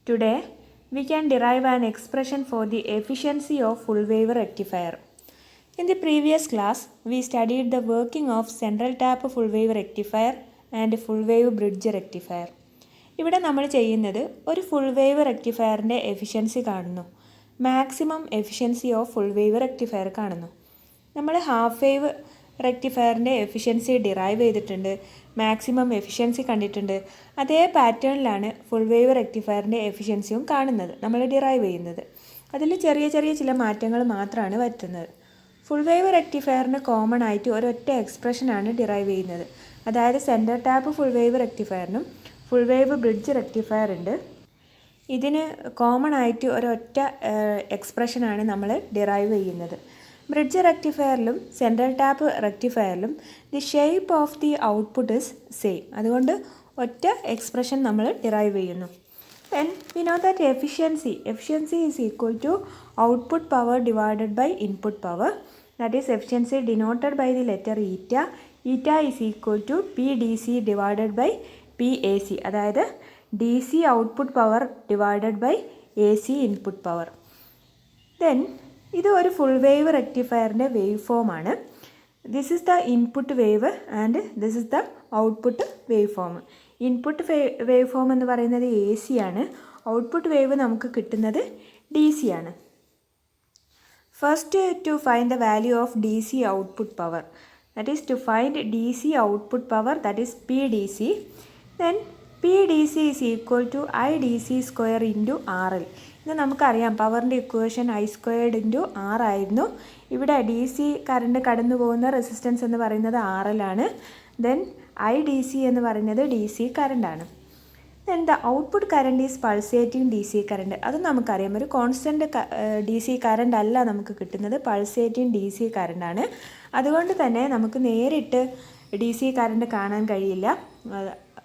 Today, we can derive an expression for the efficiency of full wave rectifier. In the previous class, we studied the working of central tap full wave rectifier and full wave bridge rectifier. ഇവിടെ നമ്മൾ ചെയ്യുന്നത് ഒരു full wave റെക്ടിഫയറിൻ്റെ efficiency കാണുന്നു, maximum efficiency of full wave rectifier കാണുന്നു. നമ്മൾ half wave റെക്ടിഫയറിൻ്റെ efficiency derive ചെയ്തിട്ടുണ്ട്, മാക്സിമം എഫിഷ്യൻസി കണ്ടിട്ടുണ്ട്. അതേ പാറ്റേണിലാണ് ഫുൾ വേവ് റെക്ടിഫയറിൻ്റെ എഫിഷ്യൻസിയും കാണുന്നത്, നമ്മൾ ഡിറൈവ് ചെയ്യുന്നത്. അതിൽ ചെറിയ ചെറിയ ചില മാറ്റങ്ങൾ മാത്രമാണ് വരുത്തുന്നത്. ഫുൾ വേവ് റെക്ടിഫയറിന് കോമൺ ആയിട്ട് ഒരൊറ്റ എക്സ്പ്രഷനാണ് ഡിറൈവ് ചെയ്യുന്നത്. അതായത് സെൻറ്റർ ടാപ്പ് ഫുൾ വേവ് റെക്ടിഫയറിനും ഫുൾ വേവ് ബ്രിഡ്ജ് റെക്ടിഫയർ ഉണ്ട്. ഇതിന് കോമൺ ആയിട്ട് ഒരൊറ്റ എക്സ്പ്രഷനാണ് നമ്മൾ ഡിറൈവ് ചെയ്യുന്നത്. ബ്രിഡ്ജ് റെക്ടിഫയറിലും സെൻട്രൽ ടാപ്പ് റെക്ടിഫയറിലും the shape of the output is same. അതുകൊണ്ട് ഒറ്റ എക്സ്പ്രഷൻ നമ്മൾ ഡിറൈവ് ചെയ്യുന്നു. Then we know that efficiency is equal to output power divided by input power. That is efficiency denoted by the letter eta. Eta is equal to PDC divided by PAC. അതായത് DC output power divided by AC input power. Then ഇത് ഒരു full wave റെക്ടിഫയറിൻ്റെ wave ഫോമാണ്. This is the input wave and this is the output wave form. Input wave form എന്ന് പറയുന്നത് AC ആണ്, output wave നമുക്ക് കിട്ടുന്നത് DC ആണ്. First to find the value of DC output power, that is to find DC output power, that is PDC. Then PDC is equal to IDC square into RL. ഇത് നമുക്കറിയാം, പവറിൻ്റെ equation I² into R ആയിരുന്നു. ഇവിടെ DC current കടന്നു പോകുന്ന resistance എന്ന് പറയുന്നത് RL ആണ്. Then IDC എന്ന് പറയുന്നത് DC കറണ്ടാണ്. Then the output current is pulsating DC current. അത് നമുക്കറിയാം, ഒരു കോൺസ്റ്റൻറ്റ് DC കറണ്ട് അല്ല നമുക്ക് കിട്ടുന്നത്, പൾസേറ്റിംഗ് DC കറണ്ടാണ്. അതുകൊണ്ട് തന്നെ നമുക്ക് നേരിട്ട് DC കറണ്ട് കാണാൻ കഴിയില്ല.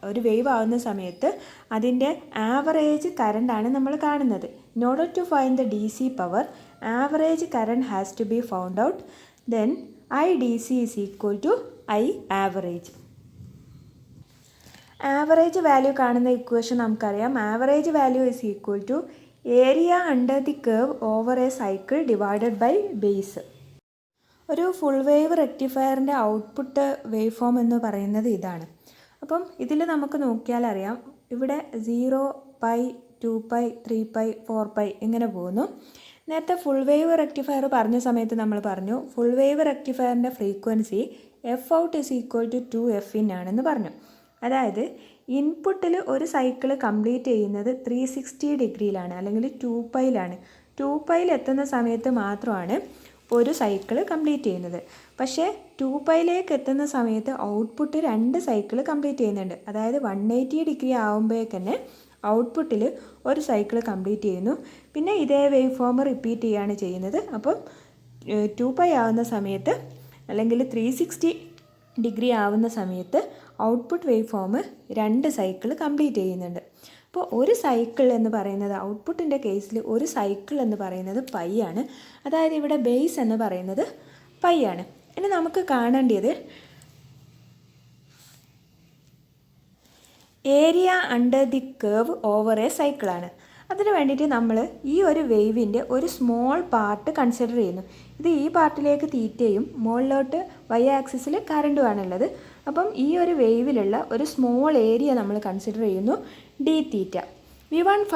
ഒരു വേവ് ആവുന്ന സമയത്ത് അതിൻ്റെ ആവറേജ് കറണ്ടാണ് നമ്മൾ കാണുന്നത്. In order to find the DC power, average current has to be found out. Then IDC is equal to I average. Average value കാണുന്ന ഇക്വേഷൻ നമുക്കറിയാം. Average value is equal to area under the curve over a cycle divided by base. ഒരു full wave റെക്ടിഫയറിൻ്റെ output wave form എന്ന് പറയുന്നത് ഇതാണ്. അപ്പം ഇതിൽ നമുക്ക് നോക്കിയാൽ അറിയാം, ഇവിടെ 0, π, 2π, 3π, 4π ഇങ്ങനെ പോകുന്നു. നേരത്തെ ഫുൾ വേവ് റെക്ടിഫയർ പറഞ്ഞ സമയത്ത് നമ്മൾ പറഞ്ഞു ഫുൾ വേവ് റെക്ടിഫയറിൻ്റെ frequency F out is equal to 2F in ആണെന്ന് പറഞ്ഞു. അതായത് ഇൻപുട്ടിൽ ഒരു സൈക്കിൾ കംപ്ലീറ്റ് ചെയ്യുന്നത് 360 ഡിഗ്രിയിലാണ്, അല്ലെങ്കിൽ 2πയിലാണ്. 2πയിൽ എത്തുന്ന സമയത്ത് മാത്രമാണ് ഒരു സൈക്കിൾ കംപ്ലീറ്റ് ചെയ്യുന്നത്. പക്ഷേ 2πയിലേക്ക് എത്തുന്ന സമയത്ത് ഔട്ട്പുട്ട് 2 സൈക്കിൾ കംപ്ലീറ്റ് ചെയ്യുന്നുണ്ട്. അതായത് 180 ഡിഗ്രി ആകുമ്പോഴേക്ക് തന്നെ ഔട്ട്പുട്ടിൽ ഒരു സൈക്കിൾ കംപ്ലീറ്റ് ചെയ്യുന്നു. പിന്നെ ഇതേ വേവ് ഫോം റിപ്പീറ്റ് ചെയ്യുകയാണ് ചെയ്യുന്നത്. അപ്പം 2π ആവുന്ന സമയത്ത് അല്ലെങ്കിൽ 360 ഡിഗ്രി ആവുന്ന സമയത്ത് output wave form 2 cycle complete ചെയ്യുന്നുണ്ട്. അപ്പോൾ ഒരു സൈക്കിൾ എന്ന് പറയുന്നത്, ഔട്ട്പുട്ടിൻ്റെ കേസിൽ ഒരു സൈക്കിൾ എന്ന് പറയുന്നത് π ആണ്. അതായത് ഇവിടെ ബേസ് എന്ന് പറയുന്നത് π ആണ്. ഇനി നമുക്ക് കാണേണ്ടത് area under the curve over A സൈക്കിളാണ്. അതിന് വേണ്ടിയിട്ട് നമ്മൾ ഈ ഒരു വേവിൻ്റെ ഒരു സ്മോൾ പാർട്ട് കൺസിഡർ ചെയ്യുന്നു. ഇത് ഈ പാർട്ടിലേക്ക് തീറ്റയും മുകളിലോട്ട് y ആക്സിസിൽ കറണ്ടുമാണുള്ളത്. അപ്പം ഈ ഒരു വേവിലുള്ള ഒരു സ്മോൾ ഏരിയ നമ്മൾ കൺസിഡർ ചെയ്യുന്നു, d theta. We want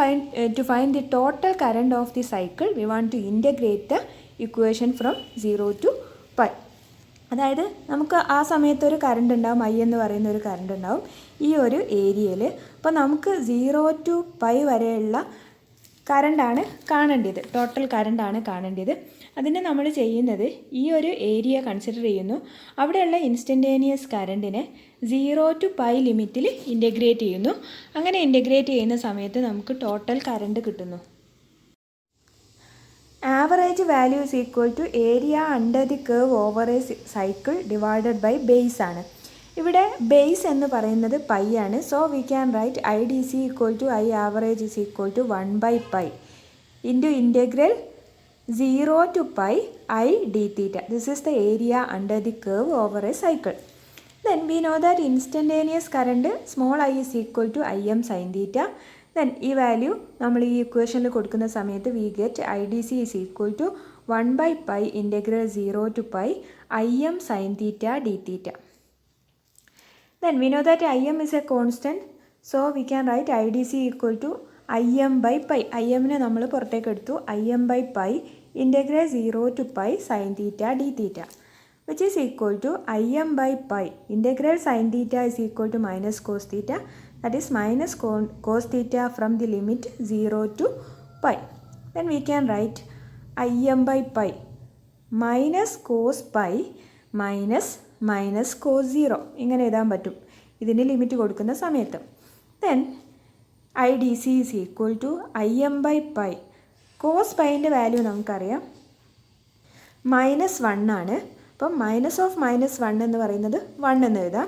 to find the total current of the cycle. We want to integrate the equation from 0 to π. അതായത് നമുക്ക് ആ സമയത്ത് ഒരു കറണ്ട് ഉണ്ടാവും, I എന്ന് പറയുന്ന ഒരു കറണ്ട് ഉണ്ടാവും ഈ ഒരു ഏരിയയിൽ. അപ്പോൾ നമുക്ക് 0 to π വരെയുള്ള കറണ്ടാണ് കാണേണ്ടത്, ടോട്ടൽ കറണ്ടാണ് കാണേണ്ടത്. അതിന് നമ്മൾ ചെയ്യുന്നത് ഈ ഒരു ഏരിയ കൺസിഡർ ചെയ്യുന്നു, അവിടെയുള്ള ഇൻസ്റ്റൻറ്റേനിയസ് കറണ്ടിനെ 0 to π ലിമിറ്റിൽ ഇൻ്റഗ്രേറ്റ് ചെയ്യുന്നു. അങ്ങനെ ഇൻ്റഗ്രേറ്റ് ചെയ്യുന്ന സമയത്ത് നമുക്ക് ടോട്ടൽ കറണ്ട് കിട്ടുന്നു. Average value is equal to area under the curve over a cycle divided by base ആണ്. ഇവിടെ ബേസ് എന്ന് പറയുന്നത് π ആണ്. So we can write IDC equal to I average is equal to 1/π into integral 0 to π I d theta. This is the area under the curve over a cycle. Then we know that instantaneous current small I is equal to Im sin theta. Then ഈ value നമ്മൾ ഈ ഇക്വേഷനിൽ കൊടുക്കുന്ന സമയത്ത് we get I D C is equal to 1/π integral 0 to π im sin theta d theta. Then we know that im is a constant, so we can write IDC equal to im/π. imനെ നമ്മൾ പുറത്തേക്ക് എടുത്തു. im/π integral 0 to π sin theta d theta, which is equal to im/π integral sin theta is equal to minus cos theta, that is minus cos theta from the limit 0 to π. Then we can write im/π minus cos π minus cos 0 ഇങ്ങനെ എഴുതാൻ പറ്റും ഇതിന് limit കൊടുക്കുന്ന സമയത്ത്. Then I D C is equal to im/π. Cos പൈൻ്റെ value നമുക്കറിയാം -1 ആണ്. അപ്പം -(-1) എന്ന് പറയുന്നത് 1 എന്ന് എഴുതാം.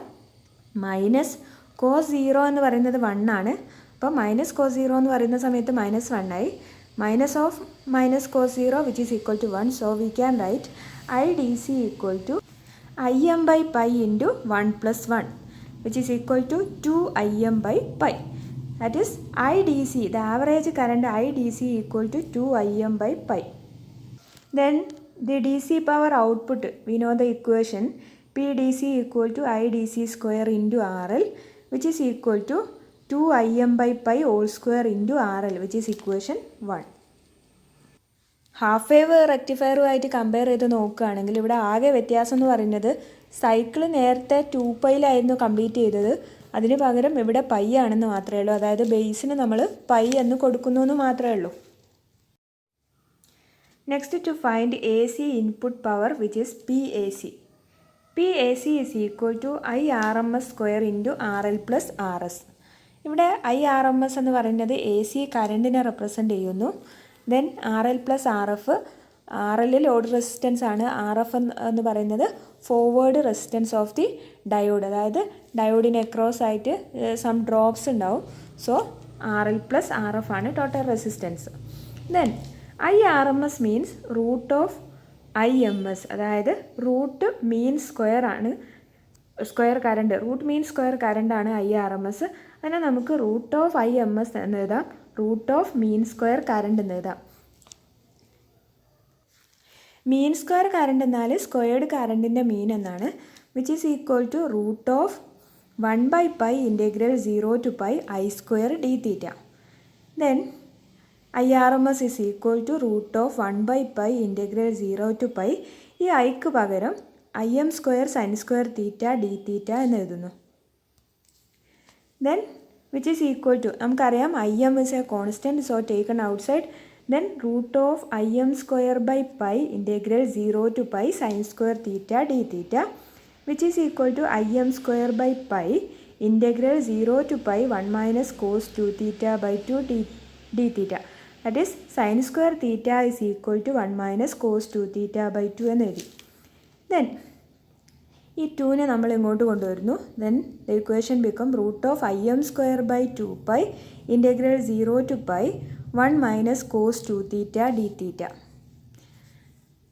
മൈനസ് കോസ് 0 എന്ന് പറയുന്നത് 1 ആണ്. അപ്പം മൈനസ് കോസ് 0 എന്ന് പറയുന്ന സമയത്ത് -1 ആയി. minus cos 0 which is equal to 1. So we can write IDC equal to im/π into 1 plus 1 which is equal to 2 im/π. That is IDC, the average current IDC equal to 2 im/π. Then the DC power output, we know the equation PDC equal to IDC square into RL which is equal to 2 im/π whole square into RL which is equation 1. Half wave റെക്ടിഫയറുമായിട്ട് compare ചെയ്ത് നോക്കുകയാണെങ്കിൽ ഇവിടെ ആകെ വ്യത്യാസം എന്ന് പറയുന്നത് cycle നേരത്തെ 2πയിലായിരുന്നു complete ചെയ്തത്, അതിന് പകരം ഇവിടെ π ആണെന്ന് മാത്രമേ ഉള്ളൂ. അതായത് ബേസിന് നമ്മൾ π എന്ന് കൊടുക്കുന്നു എന്ന് മാത്രമേ ഉള്ളൂ. Next to find AC input power which is PAC. PAC is equal to IRMS square into RL plus RS. ഇവിടെ IRMS എന്ന് പറയുന്നത് AC കറണ്ടിനെ റെപ്രസെൻ്റ് ചെയ്യുന്നു. Then RL plus RF, RL load resistance ആണ്, RF എന്ന് പറയുന്നത് forward resistance of the diode, അതായത് ഡയോഡിന് അക്രോസ് ആയിട്ട് സം ഡ്രോപ്സ് ഉണ്ടാവും. സോ RL പ്ലസ് RF ആണ് total resistance. Then IRMS means root of IMS, അതായത് റൂട്ട് മീൻ സ്ക്വയർ ആണ്, square current, root mean square കറണ്ടാണ് IRMS. അതിനെ നമുക്ക് റൂട്ട് ഓഫ് IMS എന്ന് എഴുതാം, root of mean square current എന്ന് എഴുതാം. മീൻ സ്ക്വയർ കറണ്ട് എന്നാൽ സ്ക്വയർഡ് കറണ്ടിൻ്റെ മീൻ എന്നാണ്, which is equal to root of 1/π integral 0 to π I square d theta. ദെൻ IRMS is equal to root of 1/π integral 0 to π, ഈ ഐക്ക് പകരം im square sine square theta d theta എന്ന് എഴുതുന്നു. Then which is equal to, നമുക്കറിയാം im is a constant, so taken outside. Then root of im square by π integral 0 to π sin square theta d theta which is equal to im square by π integral 0 to π 1 minus cos 2 theta by 2 d theta, that is sin square theta is equal to 1 minus cos 2 theta by 2 എന്ന് എഴുതി. Then ഈ 2നെ നമ്മൾ ഇങ്ങോട്ട് കൊണ്ടുവരുന്നു. Then the equation become root of im square by 2π integral 0 to π 1 minus cos 2 theta d theta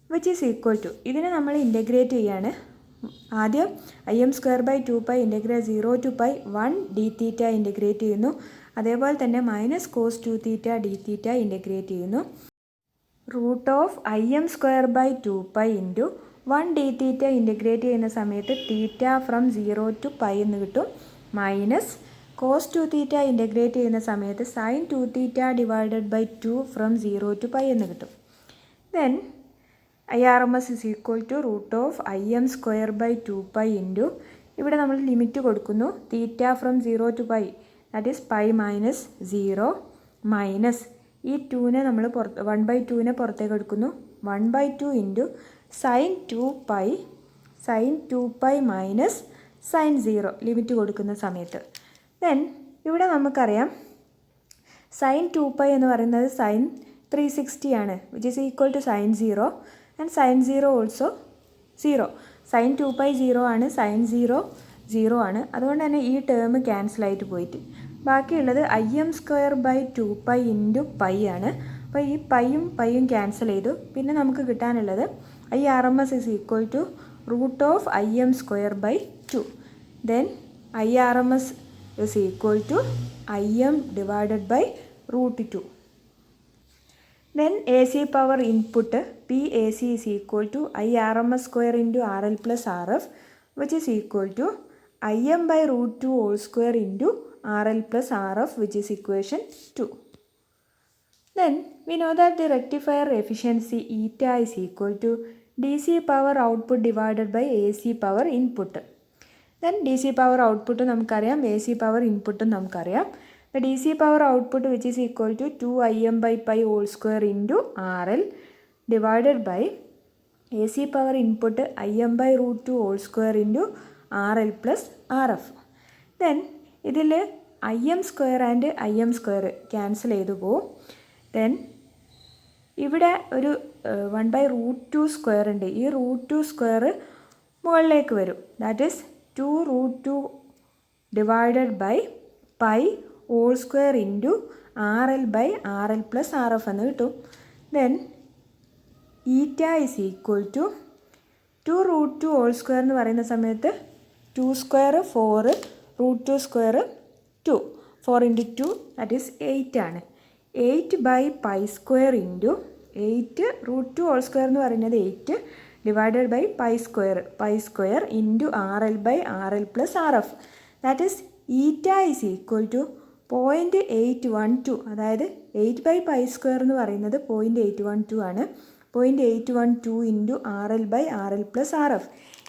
which is equal to, ഇതിനെ നമ്മൾ integrate ചെയ്യാണ്. ആദ്യം im square by 2π integral 0 to π 1 d theta integrate ചെയ്യുന്നു. അതേപോലെ തന്നെ minus cos 2 theta d theta integrate ചെയ്യുന്നു. Root of im square by 2π into 1 d theta integrate ചെയ്യുന്ന സമയത്ത് തീറ്റ ഫ്രം 0 to π എന്ന് കിട്ടും. മൈനസ് കോസ് 2 തീറ്റ ഇൻറ്റഗ്രേറ്റ് ചെയ്യുന്ന സമയത്ത് sine 2 theta divided by 2 from 0 to π എന്ന് കിട്ടും. Then IRMS is equal to root of im square by 2π into, ഇവിടെ നമ്മൾ ലിമിറ്റ് കൊടുക്കുന്നു theta from 0 to π, that is π minus 0 minus ഈ 2നെ നമ്മൾ 1/2നെ പുറത്തേക്ക് എടുക്കുന്നു. 1/2 into sine 2π minus sine 0 limit കൊടുക്കുന്ന സമയത്ത്. ദെൻ ഇവിടെ നമുക്കറിയാം സൈൻ 2π എന്ന് പറയുന്നത് സൈൻ 360 ആണ്, which is equal to sine 0 and sine 0 also 0. Sine 2π 0 ആണ്, സൈൻ 0 0 ആണ്. അതുകൊണ്ട് തന്നെ ഈ ടേം ക്യാൻസലായിട്ട് പോയിട്ട് ബാക്കിയുള്ളത് im സ്ക്വയർ ബൈ 2π ഇൻറ്റു π ആണ്. അപ്പോൾ ഈ പൈയും ക്യാൻസൽ ചെയ്തു. പിന്നെ നമുക്ക് കിട്ടാനുള്ളത് IRMS is equal to root of im square by 2. Then IRMS is equal to Im divided by root 2. Then AC power input PAC is equal to IRMS square into RL plus RF, which is equal to Im by root 2 whole square into RL plus RF, which is equation 2. Then we know that the rectifier efficiency eta is equal to DC power output divided by AC power input. Then DC power output നമുക്കറിയാം, AC power input നമുക്കറിയാം. The DC power output which is equal to 2Im by pi whole square into RL divided by AC power input Im by root 2 whole square into RL plus RF. Then ഇതിൽ Im square and Im square cancel ചെയ്തു പോകും. Then ഇവിടെ ഒരു 1/√2 square ഉണ്ട്. ഈ √2 square മുകളിലേക്ക് വരും. That is 2√2 divided by pi whole square into RL by RL plus RF എന്ന് കിട്ടും. Then eta is equal to 2√2 whole square എന്ന് പറയുന്ന സമയത്ത് 2 square 4, √2 square 2, 4 into 2 that is 8 ആണ്. 8 by pi square into 8 √2 whole square എന്ന് പറയുന്നത് 8 divided by pi square into RL by RL plus RF. That is eta is equal to 0.812. അതായത് 8 by pi square എന്ന് പറയുന്നത് 0.812 ആണ്. 0.812 into RL by RL plus RF.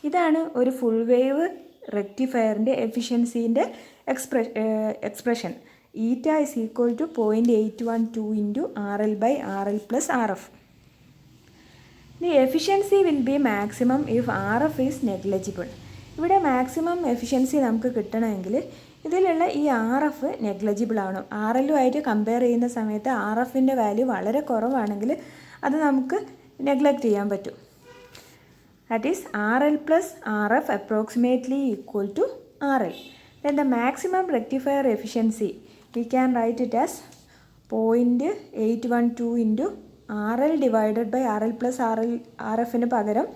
ഇതാണ് ഒരു full wave റെക്ടിഫയറിൻ്റെ എഫിഷ്യൻസീൻ്റെ expression. Eta is equal to 0.812 into RL by RL plus RF. The efficiency will be maximum if RF is negligible. ഇവിടെ maximum efficiency നമുക്ക് കിട്ടണമെങ്കിൽ ഇതിലുള്ള ഈ RF നെഗ്ലിജിബിൾ ആണ്. RLുമായിട്ട് കമ്പയർ ചെയ്യുന്ന സമയത്ത് RFൻ്റെ വാല്യൂ വളരെ കുറവാണെങ്കിൽ അത് നമുക്ക് നെഗ്ലക്റ്റ് ചെയ്യാൻ പറ്റും. That is RL plus RF approximately equal to RL. Then the maximum rectifier efficiency we can write it as 0.812 into RL divided by RL plus RFന് പകരം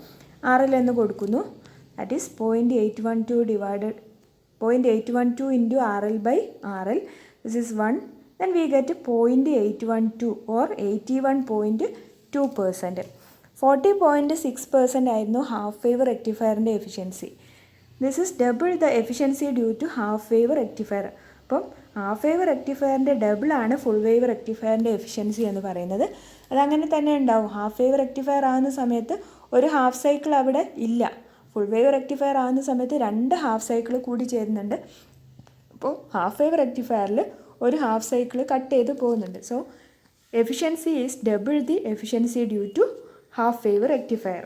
RL എന്ന് കൊടുക്കുന്നു. That is 0.812 into RL by RL. This is 1. Then we get 0.812 or 81.2%. 40.6% ആയിരുന്നു half wave റെക്ടിഫയറിൻ്റെ efficiency. This is double the efficiency due to half wave rectifier. അപ്പം half wave റെക്ടിഫയറിൻ്റെ ഡബിളാണ് full wave റെക്ടിഫയറിൻ്റെ efficiency എന്ന് പറയുന്നത്. അതങ്ങനെ തന്നെ ഉണ്ടാവും. ഹാഫ് വേവ് റെക്ടിഫയർ ആകുന്ന സമയത്ത് ഒരു ഹാഫ് സൈക്കിൾ അവിടെ ഇല്ല. ഫുൾ വേവ് റെക്ടിഫയർ ആകുന്ന സമയത്ത് 2 ഹാഫ് സൈക്കിൾ കൂടി ചേരുന്നുണ്ട്. അപ്പോൾ ഹാഫ് വേവ് റെക്ടിഫയറിൽ ഒരു ഹാഫ് സൈക്കിൾ കട്ട് ചെയ്ത് പോകുന്നുണ്ട്. So efficiency is double the efficiency due to half wave rectifier.